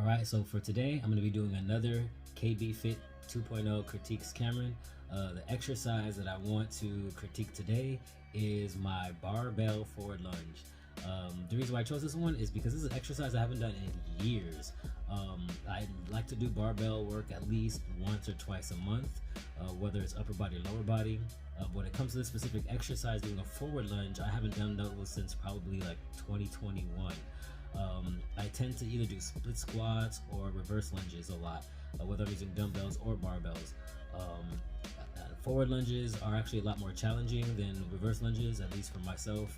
Alright, so for today, I'm going to be doing another KBFIT 2.0 critiques Kamron. The exercise that I want to critique today is my barbell forward lunge. The reason why I chose this one is because this is an exercise I haven't done in years. I like to do barbell work at least once or twice a month, whether it's upper body or lower body. When it comes to this specific exercise, doing a forward lunge, I haven't done those since probably like 2021. I tend to either do split squats or reverse lunges a lot, whether I'm using dumbbells or barbells. Forward lunges are actually a lot more challenging than reverse lunges, at least for myself.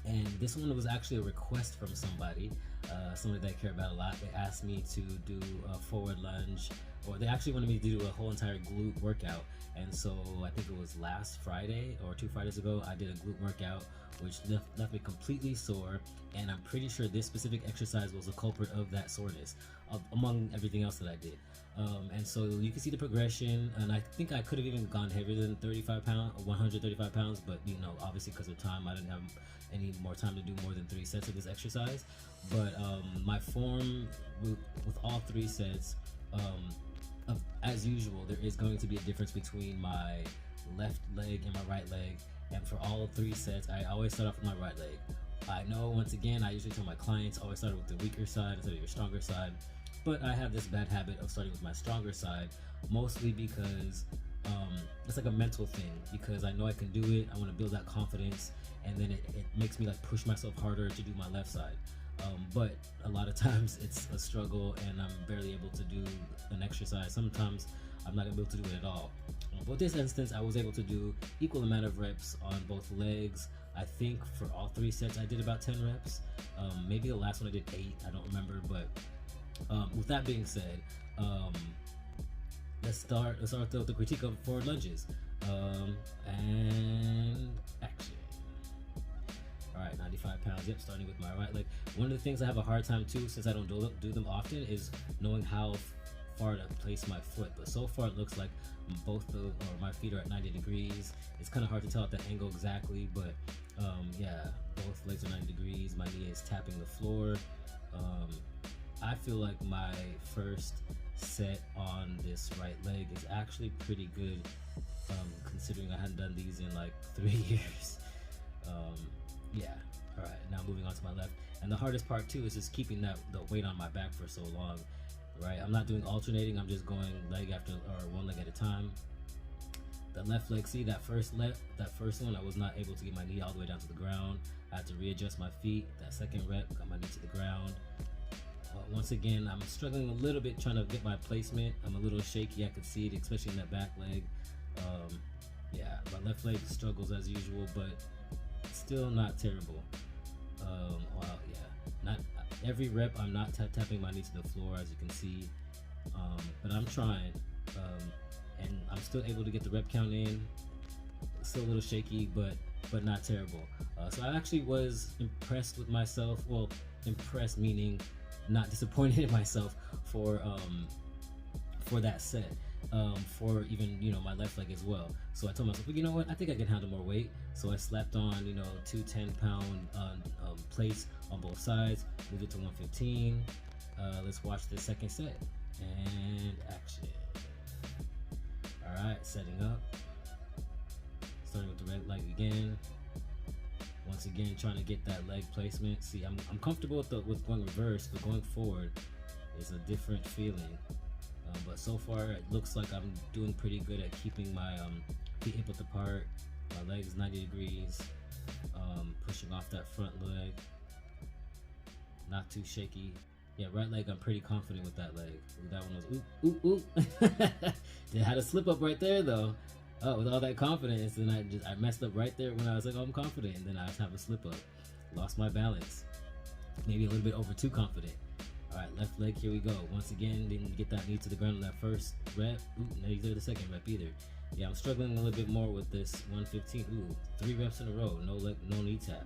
And this one was actually a request from somebody that I care about a lot. They asked me to do a forward lunge, or they actually wanted me to do a whole entire glute workout. And so I think it was last Friday or 2 Fridays ago, I did a glute workout, which left me completely sore. And I'm pretty sure this specific exercise was the culprit of that soreness, among everything else that I did. And so you can see the progression, and I think I could have even gone heavier than 135 pounds, but you know, obviously because of time, I didn't have any more time to do more than 3 sets of this exercise. But my form with all 3 sets, as usual, there is going to be a difference between my left leg and my right leg. And for all 3 sets, I always start off with my right leg. I know, once again, I usually tell my clients always start with the weaker side instead of your stronger side. But I have this bad habit of starting with my stronger side, mostly because it's like a mental thing, because I know I can do it. I want to build that confidence, and then it makes me like push myself harder to do my left side. But a lot of times it's a struggle, and I'm barely able to do an exercise. Sometimes I'm not gonna be able to do it at all. But this instance, I was able to do equal amount of reps on both legs. I think for all 3 sets, I did about 10 reps. Maybe the last one I did 8. I don't remember. But with that being said, let's start with the critique of forward lunges. And action. Alright, 95 pounds, yep, starting with my right leg. One of the things I have a hard time too, since I don't do them often, is knowing how far to place my foot. But so far it looks like my feet are at 90 degrees. It's kind of hard to tell at the angle exactly, but yeah, both legs are 90 degrees. My knee is tapping the floor. I feel like my first set on this right leg is actually pretty good, considering I hadn't done these in like 3 years. Yeah, alright, now moving on to my left. And the hardest part too is just keeping the weight on my back for so long, right? I'm not doing alternating, I'm just going leg after, or one leg at a time. The left leg, see that first one, I was not able to get my knee all the way down to the ground. I had to readjust my feet. That second rep, got my knee to the ground. Once again, I'm struggling a little bit trying to get my placement. I'm a little shaky, I could see it, especially in that back leg. Yeah, my left leg struggles as usual, but still not terrible. Wow, yeah, not every rep I'm not tapping my knee to the floor, as you can see, but I'm trying, and I'm still able to get the rep count in. Still a little shaky, but not terrible. So I actually was impressed with myself. Well, impressed meaning not disappointed in myself for that set. For even, you know, my left leg as well. So I told myself, well, you know what, I think I can handle more weight. So I slapped on, you know, 2 10-pound plates on both sides, moved it to 115. Let's watch the second set, and action. Alright, setting up, starting with the right leg again. Once again, trying to get that leg placement. See, I'm comfortable with going reverse, but going forward is a different feeling. But so far it looks like I'm doing pretty good at keeping my feet hip width apart, my legs 90 degrees, pushing off that front leg, not too shaky. Yeah, right leg, I'm pretty confident with that leg. That one was oop, oop, oop. They had a slip up right there though. Oh, with all that confidence, then I messed up right there when I was like, oh, I'm confident, and then I have a slip up. Lost my balance. Maybe a little bit over too confident. Alright, left leg, here we go. Once again, didn't get that knee to the ground on that first rep. Ooh, neither the second rep either. Yeah, I'm struggling a little bit more with this 115. Ooh, 3 reps in a row, no knee tap.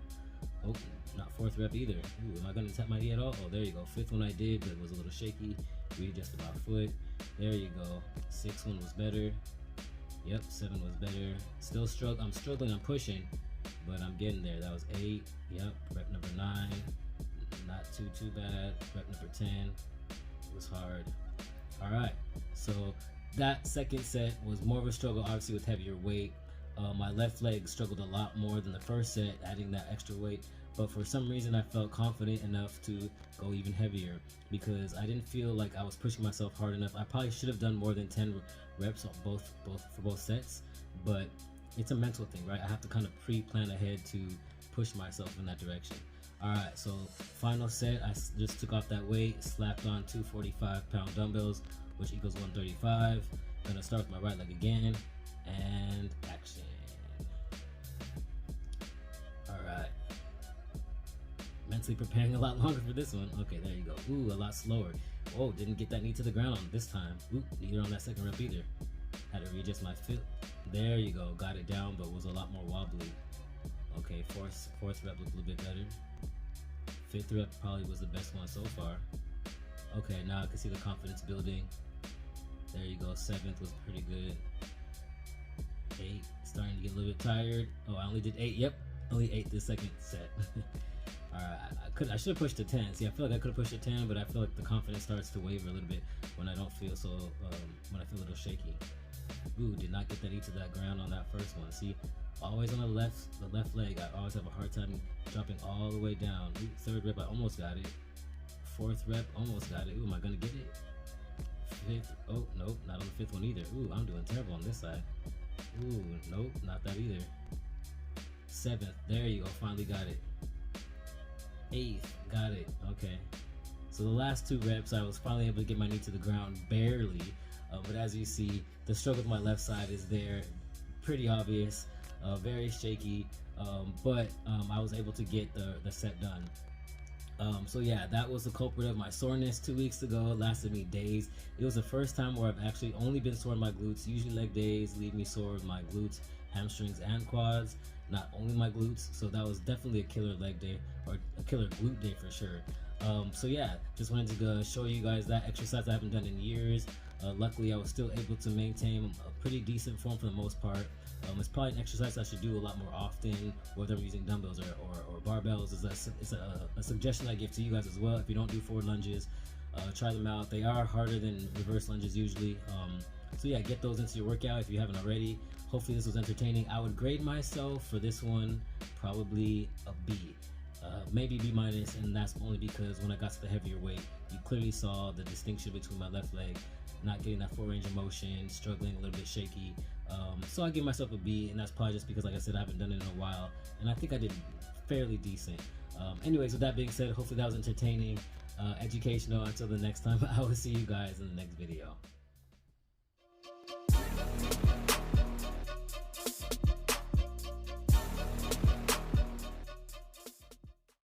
Oh, not 4th rep either. Ooh, am I gonna tap my knee at all? Oh, there you go. 5th one I did, but it was a little shaky. Readjusted my foot. There you go. 6th one was better. Yep, 7 was better. Still I'm struggling, I'm pushing, but I'm getting there. That was 8. Yep, rep number 9. not too bad. Rep number 10 was hard. All right, so that second set was more of a struggle, obviously with heavier weight. My left leg struggled a lot more than the first set, adding that extra weight. But for some reason, I felt confident enough to go even heavier because I didn't feel like I was pushing myself hard enough. I probably should have done more than 10 reps on for both sets, but it's a mental thing, right? I have to kind of pre-plan ahead to push myself in that direction. All right, so final set, I just took off that weight, slapped on 245-pound dumbbells, which equals 135. Gonna start with my right leg again, and action. All right. Mentally preparing a lot longer for this one. Okay, there you go. Ooh, a lot slower. Oh, didn't get that knee to the ground this time. Ooh, neither on that second rep either. Had to readjust my foot. There you go. Got it down, but was a lot more wobbly. Okay, fourth rep looked a little bit better. Fifth rep probably was the best one so far. Okay, now I can see the confidence building. There you go. Seventh was pretty good. 8, starting to get a little bit tired. Oh, I only did 8. Yep, only 8 this second set. Alright, I should have pushed to 10. See, I feel like I could have pushed to 10, but I feel like the confidence starts to waver a little bit when I don't feel so, when I feel a little shaky. Ooh, did not get that knee to that ground on that first one. See, always on the left leg, I always have a hard time dropping all the way down. Ooh, third rep, I almost got it. Fourth rep, almost got it. Ooh, am I gonna get it? Fifth, oh, nope, not on the fifth one either. Ooh, I'm doing terrible on this side. Ooh, nope, not that either. Seventh, there you go, finally got it. Eighth, got it, okay. So the last 2 reps, I was finally able to get my knee to the ground, barely. But as you see, the struggle with my left side is there, pretty obvious, very shaky, but I was able to get the set done. So yeah, that was the culprit of my soreness 2 weeks ago. It lasted me days. It was the first time where I've actually only been sore in my glutes. Usually leg days leave me sore with my glutes, hamstrings, and quads, not only my glutes. So that was definitely a killer leg day, or a killer glute day for sure. So yeah, just wanted to show you guys that exercise I haven't done in years. Luckily, I was still able to maintain a pretty decent form for the most part. It's probably an exercise I should do a lot more often, whether I'm using dumbbells or barbells. It's a suggestion I give to you guys as well. If you don't do forward lunges, try them out. They are harder than reverse lunges usually. So yeah, get those into your workout if you haven't already. Hopefully this was entertaining. I would grade myself for this one probably a B. Maybe B minus, and that's only because when I got to the heavier weight, you clearly saw the distinction between my left leg, not getting that full range of motion, struggling a little bit shaky. So I give myself a B, and that's probably just because, like I said, I haven't done it in a while, and I think I did fairly decent. Anyways, with that being said, hopefully that was entertaining, educational. Until the next time, I will see you guys in the next video.